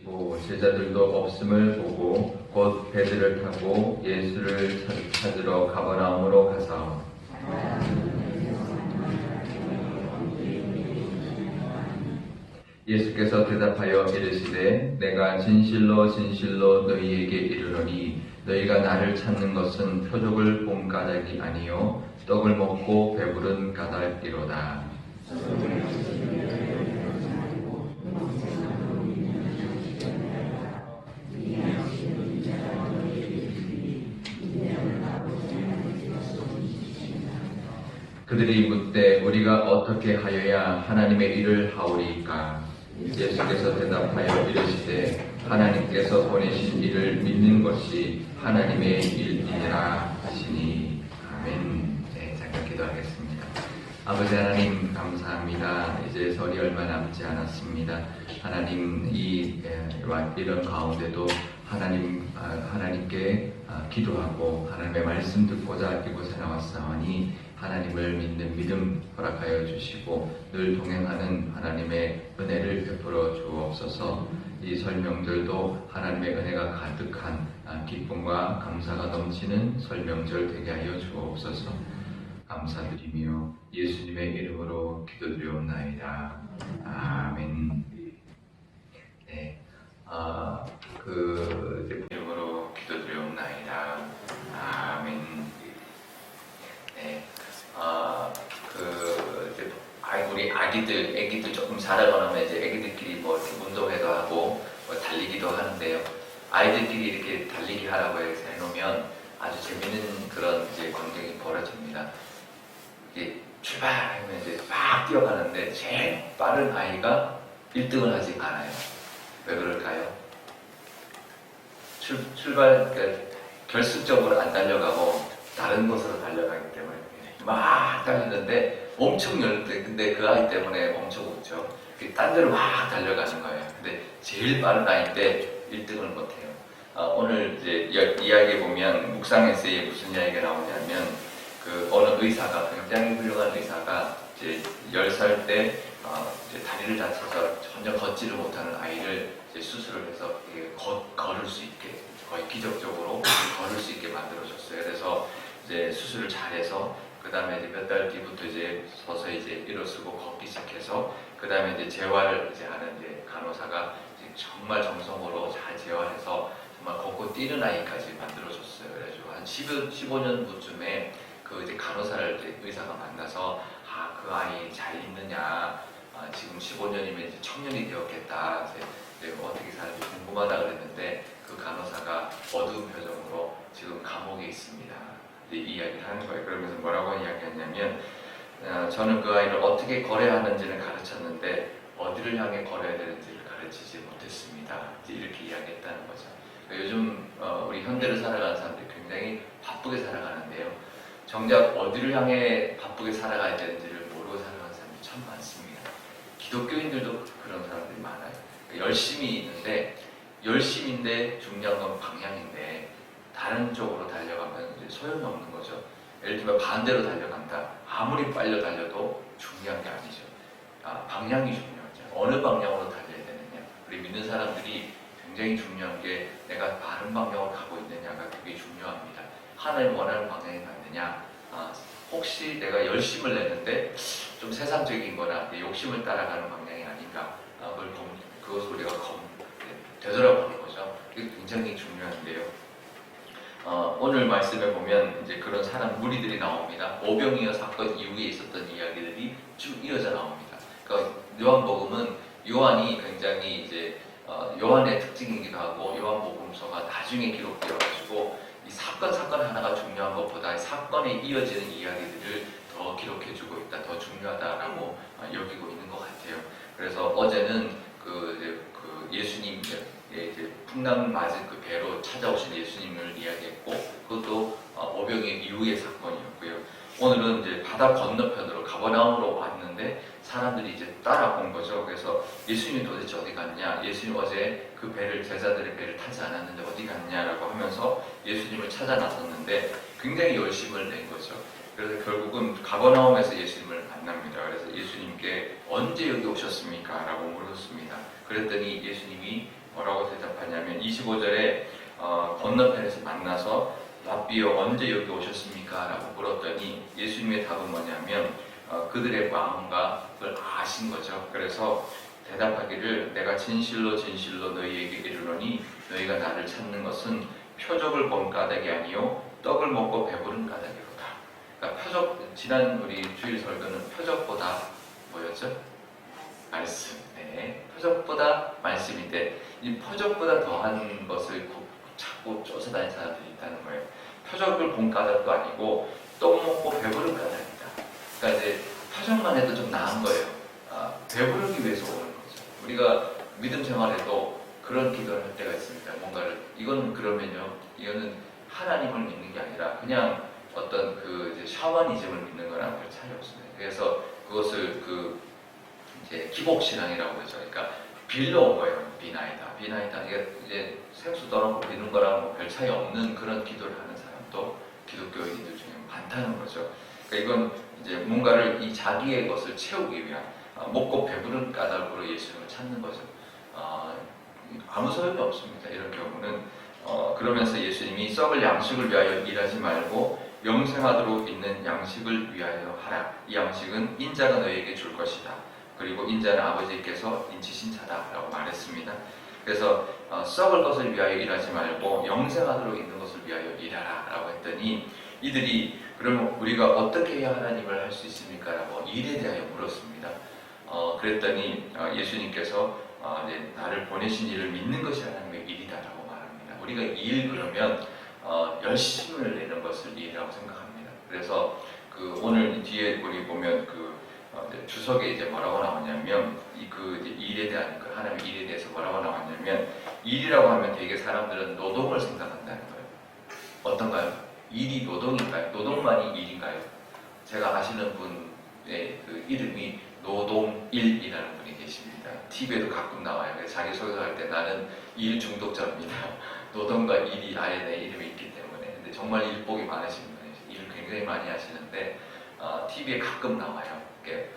이르시고 제자들도 없음을 보고 곧 배들을 타고 예수를 찾으러 가버나움으로 가사 예수께서 대답하여 이르시되 내가 진실로 진실로 너희에게 이르노니 너희가 나를 찾는 것은 표적을 본 까닭이 아니요 떡을 먹고 배부른 까닭이로다. 그들이 묻되 우리가 어떻게 하여야 하나님의 일을 하오리이까? 예수께서 대답하여 이르시되 하나님께서 보내신 이를 믿는 것이 하나님의 일이라 하시니. 아멘. 네, 잠깐 기도하겠습니다. 아버지 하나님 감사합니다. 이제 설이 얼마 남지 않았습니다. 하나님 이런 가운데도 하나님께 기도하고 하나님의 말씀 듣고자 이곳에 나왔사오니 하나님을 믿는 믿음 허락하여 주시고 늘 동행하는 하나님의 은혜를 베풀어 주옵소서. 이 설명들도 하나님의 은혜가 가득한 기쁨과 감사가 넘치는 설명절 되게 하여 주옵소서. 감사드리며 예수님의 이름으로 기도드리옵나이다. 아멘. 네, 이름으로 기도드리옵나이다. 아멘. 네, 우리 애기들 조금 자라고 나면 이제 애기들끼리 뭐 이렇게 운동회도 하고 뭐 달리기도 하는데요. 아이들끼리 이렇게 달리기 하라고 해서 해놓으면 아주 재밌는 그런 이제 광경이 벌어집니다. 이게 출발하면 이제 막 뛰어가는데 제일 빠른 아이가 1등을 하지 않아요. 왜 그럴까요? 결승적으로 안 달려가고 다른 곳으로 달려가기 때문에 막 달리는데 엄청 열는데 근데 그 아이 때문에 엄청 웃죠. 딴 데로 막 달려가는 거예요. 근데 제일 빠른 아이인데 1등을 못해요. 오늘 이제 이야기에 보면 묵상 에세이에 무슨 이야기가 나오냐면 어느 의사가 굉장히 훌륭한 의사가 이제 10살 때 이제 다리를 다쳐서 전혀 걷지를 못하는 아이를 이제 수술을 해서 걸을 수 있게 거의 기적적으로 걸을 수 있게 만들어줬어요. 그래서 이제 수술을 잘해서 그 다음에 이제 몇 달 뒤부터 이제 서서히 이제 일어서고 걷기 시작해서 그 다음에 이제 재활을 이제 하는 이제 간호사가 이제 정말 정성으로 잘 재활해서 정말 걷고 뛰는 아이까지 만들어줬어요. 그래가지고 한 15년 후쯤에 그 이제 간호사를 이제 의사가 만나서 그 아이 잘 있느냐, 지금 15년이면 이제 청년이 되었겠다, 이제 어떻게 살지 궁금하다 그랬는데 그 간호사가 어두운 표정으로 지금 감옥에 있습니다. 이야기를 하는 거예요. 그러면서 뭐라고 이야기했냐면 저는 그 아이를 어떻게 걸어야 하는지를 가르쳤는데 어디를 향해 걸어야 되는지를 가르치지 못했습니다. 이렇게 이야기했다는 거죠. 요즘 우리 현대를 살아가는 사람들이 굉장히 바쁘게 살아가는데요. 정작 어디를 향해 바쁘게 살아가야 되는지를 모르고 살아가는 사람들이 참 많습니다. 기독교인들도 그런 사람들이 많아요. 열심히 있는데 중요한 건 방향인데 다른 쪽으로 달려가면 이제 소용이 없는 거죠. 예를 들면 반대로 달려간다. 아무리 빨려 달려도 중요한 게 아니죠. 방향이 중요하죠. 어느 방향으로 달려야 되느냐. 우리 믿는 사람들이 굉장히 중요한 게 내가 바른 방향으로 가고 있느냐가 되게 중요합니다. 하나님 원하는 방향이 맞느냐. 혹시 내가 열심을 내는데 좀 세상적인 거나 내 욕심을 따라가는 방향이 아닌가. 그것을 우리가 되돌아보는 거죠. 이게 굉장히 중요한데요. 오늘 말씀에 보면 이제 그런 사람 무리들이 나옵니다. 오병이어 사건 이후에 있었던 이야기들이 쭉 이어져 나옵니다. 그러니까 요한복음은 요한이 굉장히 이제 요한의 특징이기도 하고 요한복음서가 나중에 기록되어가지고 이 사건 하나가 중요한 것보다 사건에 이어지는 이야기들을 더 기록해주고 있다, 더 중요하다라고 여기고 있는 것 같아요. 그래서 어제는 예수님 이제 풍랑 맞은 그 배로 찾아오신 예수님을 이야기했고 그것도 오병이어 이후의 사건이었고요. 오늘은 이제 바다 건너편으로 가버나움으로 왔는데 사람들이 이제 따라온 거죠. 그래서 예수님이 도대체 어디 갔냐? 예수님 어제 그 제자들의 배를 타지 않았는데 어디 갔냐라고 하면서 예수님을 찾아 나섰는데 굉장히 열심을 낸 거죠. 그래서 결국은 가버나움에서 예수님을 만납니다. 그래서 예수님께 언제 여기 오셨습니까? 라고 물었습니다. 그랬더니 예수님이 뭐라고 25절에 건너편에서 만나서 라비여 언제 여기 오셨습니까? 라고 물었더니 예수님의 답은 뭐냐면 그들의 마음과 그걸 아신 거죠. 그래서 대답하기를 내가 진실로 진실로 너희에게 이르노니 너희가 나를 찾는 것은 표적을 본 까닭이 아니요 떡을 먹고 배부른 까닭이로다. 그러니까 표적, 지난 우리 주일 설교는 표적보다 뭐였죠? 말씀. 네, 표적보다 말씀인데 이 표적보다 더한 것을 찾고 쫓아다니는 사람들이 있다는 거예요. 표적을 본 까닭도 아니고 떡 먹고 배부른 까닭이다. 그러니까 이제 표적만 해도 좀 나은 거예요. 배부르기 위해서 오는 거죠. 우리가 믿음 생활에도 그런 기도를 할 때가 있습니다. 뭔가를 이건 그러면요, 이거는 하나님을 믿는 게 아니라 그냥 어떤 그 이제 샤머니즘을 믿는 거랑 별 차이 없습니다. 그래서 그것을 그 이제 기복신앙이라고 그러죠. 그러니까 빌려온 거예요. 비나이다. 이게 이제 생수 떠놓고 비는 거랑 뭐 별 차이 없는 그런 기도를 하는 사람도 기독교인들 중에 많다는 거죠. 그러니까 이건 이제 뭔가를 이 자기의 것을 채우기 위한 먹고 배부른 까닭으로 예수님을 찾는 거죠. 아무 소용이 없습니다. 이런 경우는 그러면서 예수님이 썩을 양식을 위하여 일하지 말고 영생하도록 있는 양식을 위하여 하라. 이 양식은 인자가 너희에게 줄 것이다. 그리고 인자는 아버지께서 인치신 자다라고 말했습니다. 그래서 썩을 것을 위하여 일하지 말고 영생하도록 있는 것을 위하여 일하라 라고 했더니 이들이 그러면 우리가 어떻게 해야 하나님을 할 수 있습니까? 라고 일에 대하여 물었습니다. 그랬더니 예수님께서 이제 나를 보내신 이를 믿는 것이 하나님의 일이다 라고 말합니다. 우리가 일 그러면 열심을 내는 것을 일이라고 생각합니다. 그래서 그 오늘 뒤에 우리 보면 주석에 이제 뭐라고 나오냐면 이제 일에 대한 그 하나님의 일에 대해서 뭐라고 나왔냐면 일이라고 하면 되게 사람들은 노동을 생각한다는 거예요. 어떤가요? 일이 노동인가요? 노동만이 일인가요? 제가 아시는 분의 그 이름이 노동일이라는 분이 계십니다. TV에도 가끔 나와요. 그래서 자기소개할 때 나는 일 중독자입니다. 노동과 일이 아예 내 이름에 있기 때문에. 근데 정말 일복이 많으신 분이에요. 일을 굉장히 많이 하시는데 TV에 가끔 나와요. 이제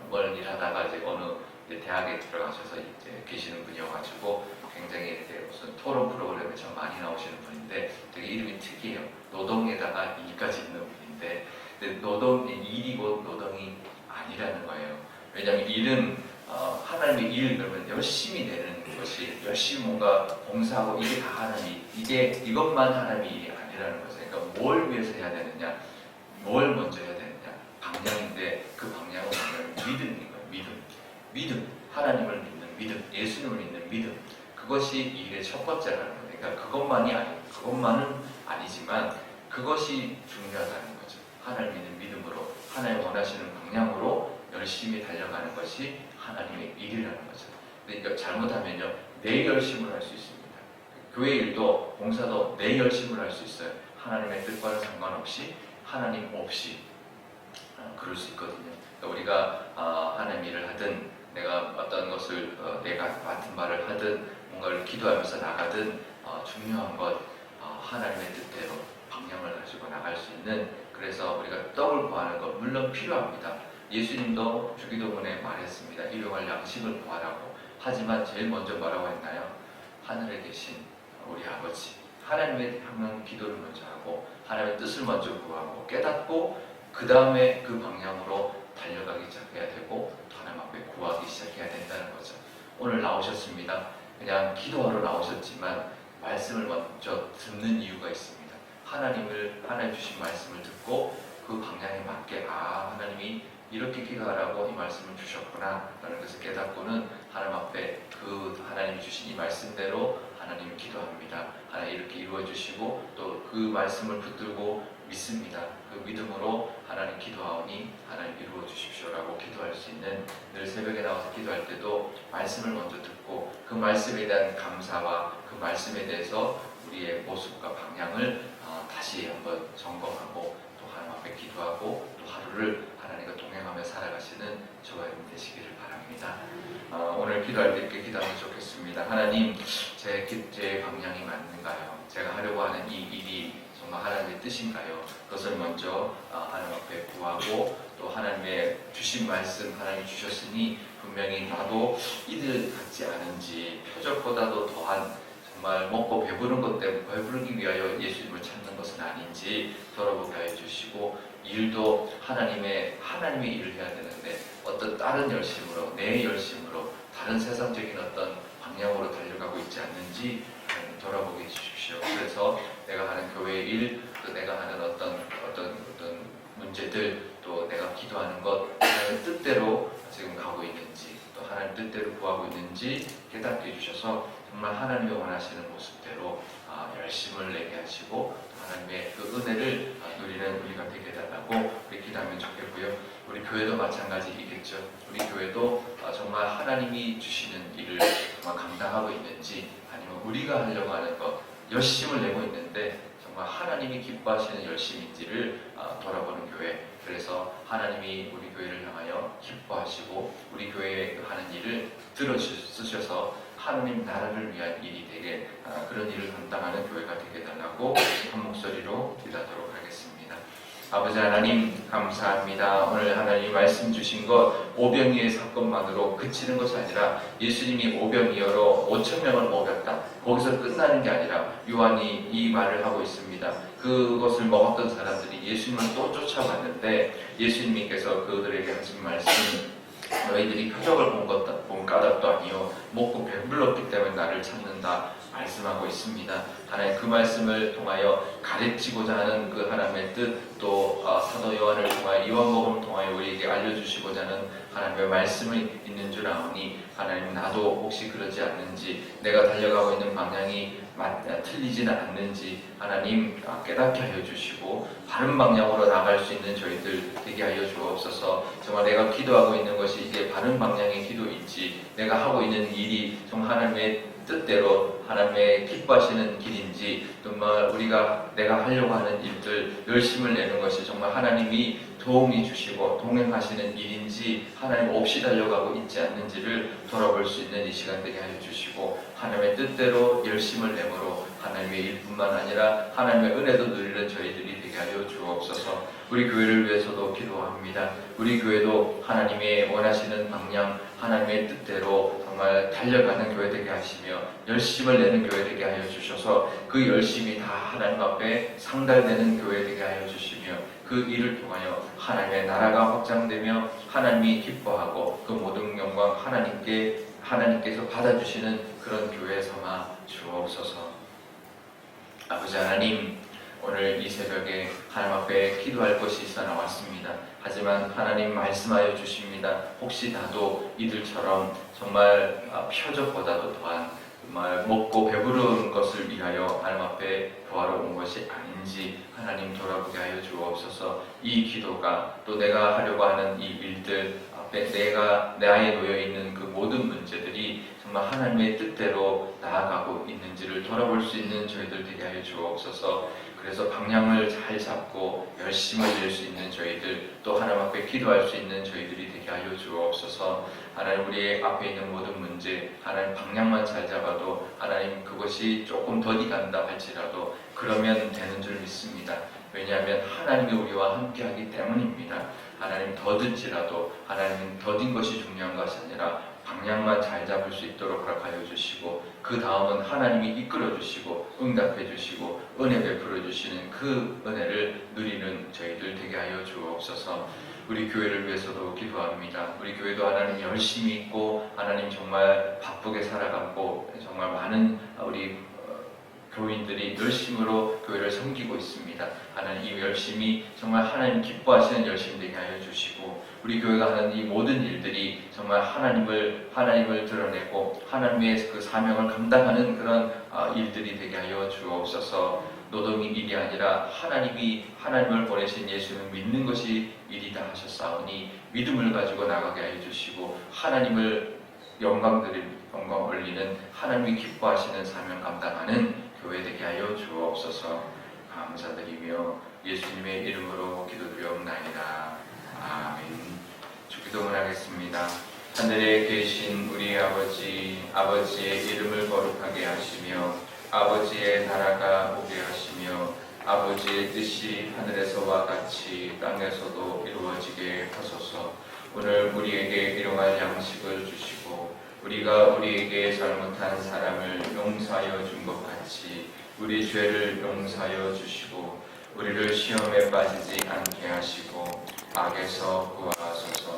뭘 일하다가 이제 어느 대학에 들어가셔서 이제 계시는 분이어가지고 굉장히 이제 무슨 토론 프로그램에 참 많이 나오시는 분인데 되게 이름이 특이해요. 노동에다가 일까지 있는 분인데 근데 일이고 노동이 아니라는 거예요. 왜냐하면 일은 하나님의 일 그러면 열심히 내는 것이 열심히 뭔가 봉사하고 이게 다 하나님 이것만 하나님의 일이 아니라는 거죠. 그러니까 뭘 위해서 해야 되느냐, 뭘 먼저 해야 되느냐 방향인데 그 방향은 뭐냐면 믿음인 거예요. 믿음, 하나님을 믿는 믿음, 예수님을 믿는 믿음. 그것이 이 일의 첫 번째라는 거예요. 그러니까 그것만은 아니지만 그것이 중요하다는 거죠. 하나님 믿는 믿음으로 하나님 원하시는 방향으로 열심히 달려가는 것이 하나님의 일이라는 거죠. 그러니까 잘못하면요 내 열심을 할 수 있습니다. 교회 일도 봉사도 내 열심을 할 수 있어요. 하나님의 뜻과는 상관없이 하나님 없이 그럴 수 있거든요. 그러니까 우리가 하나님 일을 하든 내가 어떤 것을 내가 맡은 바를 하든 뭔가를 기도하면서 나가든 중요한 것 하나님의 뜻대로 방향을 가지고 나갈 수 있는 그래서 우리가 떡을 구하는 것 물론 필요합니다. 예수님도 주기도문에 말했습니다. 일용할 양식을 구하라고. 하지만 제일 먼저 뭐라고 했나요? 하늘에 계신 우리 아버지 하나님의 향한 기도를 먼저 하고 하나님의 뜻을 먼저 구하고 깨닫고 그 다음에 그 방향으로 달려가기 시작해야 되고 하나님 앞에 구하기 시작해야 된다는 거죠. 오늘 나오셨습니다. 그냥 기도하러 나오셨지만 말씀을 먼저 듣는 이유가 있습니다. 하나님 주신 말씀을 듣고 그 방향에 맞게 하나님이 이렇게 기도하라고 이 말씀을 주셨구나 라는 것을 깨닫고는 하나님 앞에 그 하나님이 주신 이 말씀대로 하나님 기도합니다. 하나님 이렇게 이루어 주시고 또 그 말씀을 붙들고 믿습니다. 그 믿음으로 하나님 기도하오니 하나님 이루어 주십시오라고 기도할 수 있는 늘 새벽에 나와서 기도할 때도 말씀을 먼저 듣고 그 말씀에 대한 감사와 그 말씀에 대해서 우리의 모습과 방향을 다시 한번 점검하고 또 하나님 앞에 기도하고 또 하루를 하나님과 동행하며 살아가시는 저와 여러분 되시기를 바랍니다. 오늘 기도할 때 이렇게 기도하면 좋겠습니다. 하나님 제 방향이 맞는가요? 제가 하려고 하는 이 일이 정말 하나님의 뜻인가요? 그것을 먼저 하나님 앞에 구하고 또 하나님의 주신 말씀 하나님이 주셨으니 분명히 나도 이들 같지 않은지 표적보다도 더한 정말 먹고 배부른 것 때문에 배부르기 위하여 예수님을 찾는 것은 아닌지 돌아보게 해주시고, 일도 하나님의 일을 해야 되는데 어떤 다른 열심으로, 내 열심으로 다른 세상적인 어떤 방향으로 달려가고 있지 않는지 돌아보게 해주십시오. 그래서 내가 하는 교회 일, 또 내가 하는 어떤 문제들, 또 내가 기도하는 것, 하나님의 뜻대로 지금 가고 있는지, 또 하나님 뜻대로 구하고 있는지 깨닫게 해주셔서 정말 하나님이 원하시는 모습대로 열심을 내게 하시고, 하나님의 그 은혜를 누리는 우리가 되게 해달라고 우리 기도하면 좋겠고요. 우리 교회도 마찬가지이겠죠. 우리 교회도 정말 하나님이 주시는 일을 정말 감당하고 있는지, 아니면 우리가 하려고 하는 것 열심을 내고 있는데 정말 하나님이 기뻐하시는 열심인지를 돌아보는 교회. 그래서 하나님이 우리 교회를 향하여 기뻐하시고 우리 교회에 하는 일을 들어주셔서 하나님 나라를 위한 일이 되게, 그런 일을 감당하는 교회가 되게 해달라고 한 목소리로 기도하도록 하겠습니다. 아버지 하나님, 감사합니다. 오늘 하나님 말씀 주신 것 오병이어의 사건만으로 그치는 것이 아니라 예수님이 오병이어로 5,000명을 먹였다, 거기서 끝나는 게 아니라 요한이 이 말을 하고 있습니다. 그것을 먹었던 사람들이 예수님을 또 쫓아갔는데 예수님께서 그들에게 하신 말씀, 너희들이 표적을 본 까닭도 아니요 먹고 배불렀기 때문에 나를 찾는다 말씀하고 있습니다. 하나님, 그 말씀을 통하여 가르치고자 하는 그 하나님의 뜻, 또 사도 요한을 통하여 요한복음을 통하여 우리에게 알려주시고자 하는 하나님의 말씀이 있는 줄 아오니, 하나님 나도 혹시 그러지 않는지, 내가 달려가고 있는 방향이 틀리지는 않는지 하나님 깨닫게 하여 주시고 바른 방향으로 나갈 수 있는 저희들 되게 하여 주옵소서. 정말 내가 기도하고 있는 것이 이게 바른 방향의 기도인지, 내가 하고 있는 일이 정말 하나님의 뜻대로 하나님의 기뻐하시는 길인지, 정말 내가 하려고 하는 일들 열심을 내는 것이 정말 하나님이 도움이 주시고 동행하시는 일인지, 하나님 없이 달려가고 있지 않는지를 돌아볼 수 있는 이 시간 되게 하여 주시고, 하나님의 뜻대로 열심을 내므로 하나님의 일뿐만 아니라 하나님의 은혜도 누리는 저희들이 되게 하여 주옵소서. 우리 교회를 위해서도 기도합니다. 우리 교회도 하나님의 원하시는 방향, 하나님의 뜻대로 정말 달려가는 교회 되게 하시며 열심을 내는 교회 되게 하여 주셔서 그 열심이 다 하나님 앞에 상달되는 교회 되게 하여 주시며, 그 일을 통하여 하나님의 나라가 확장되며 하나님이 기뻐하고 그 모든 영광 하나님께서 받아주시는 그런 교회 삼아 주옵소서. 아버지 하나님, 오늘 이 새벽에 하나님 앞에 기도할 것이 있어 나왔습니다. 하지만 하나님 말씀하여 주십니다. 혹시 나도 이들처럼 정말 표적보다도 더한 정말 먹고 배부른 것을 위하여 하나님 앞에 구하러 온 것이 아닌지 하나님 돌아보게 하여 주옵소서. 이 기도가, 또 내가 하려고 하는 이 일들 앞에 내 안에 놓여있는 그 모든 문제들이 정말 하나님의 뜻대로 나아가고 있는지를 돌아볼 수 있는 저희들 되게 하여 주옵소서. 그래서 방향을 잘 잡고 열심을 낼 수 있는 저희들, 또 하나님 앞에 기도할 수 있는 저희들이 되게 하여 주옵소서. 하나님, 우리 앞에 있는 모든 문제, 하나님 방향만 잘 잡아도 하나님 그것이 조금 더디 간다 할지라도 그러면 되는 줄 믿습니다. 왜냐하면 하나님이 우리와 함께하기 때문입니다. 하나님 더든지라도 하나님 더딘 것이 중요한 것이 아니라 방향만 잘 잡을 수 있도록 허락하여 주시고, 그 다음은 하나님이 이끌어 주시고 응답해 주시고 은혜 베풀어 주시는 그 은혜를 누리는 저희들 되게 하여 주옵소서. 우리 교회를 위해서도 기도합니다. 우리 교회도 하나님 열심히 있고 하나님 정말 바쁘게 살아가고 정말 많은 우리 교인들이 열심으로 교회를 섬기고 있습니다. 하나님, 이 열심이 정말 하나님 기뻐하시는 열심 되게 하여 주시고, 우리 교회가 하는 이 모든 일들이 정말 하나님을 드러내고 하나님의 그 사명을 감당하는 그런 일들이 되게 하여 주옵소서. 노동이 일이 아니라 하나님을 보내신 예수를 믿는 것이 일이다 하셨사오니 믿음을 가지고 나가게 하여 주시고, 하나님을 영광 올리는 하나님이 기뻐하시는 사명 감당하는 교회 되게 하여 주옵소서. 감사드리며 예수님의 이름으로 기도드리옵나이다. 아멘. 주기도문 하겠습니다. 하늘에 계신 우리 아버지의 이름을 거룩하게 하시며 아버지의 나라가 오게 하시며 아버지의 뜻이 하늘에서와 같이 땅에서도 이루어지게 하소서. 오늘 우리에게 일용할 양식을 주시고 우리가 우리에게 잘못한 사람을 용서하여 준 것 같이 우리 죄를 용서하여 주시고 우리를 시험에 빠지지 않게 하시고 악에서 구하소서.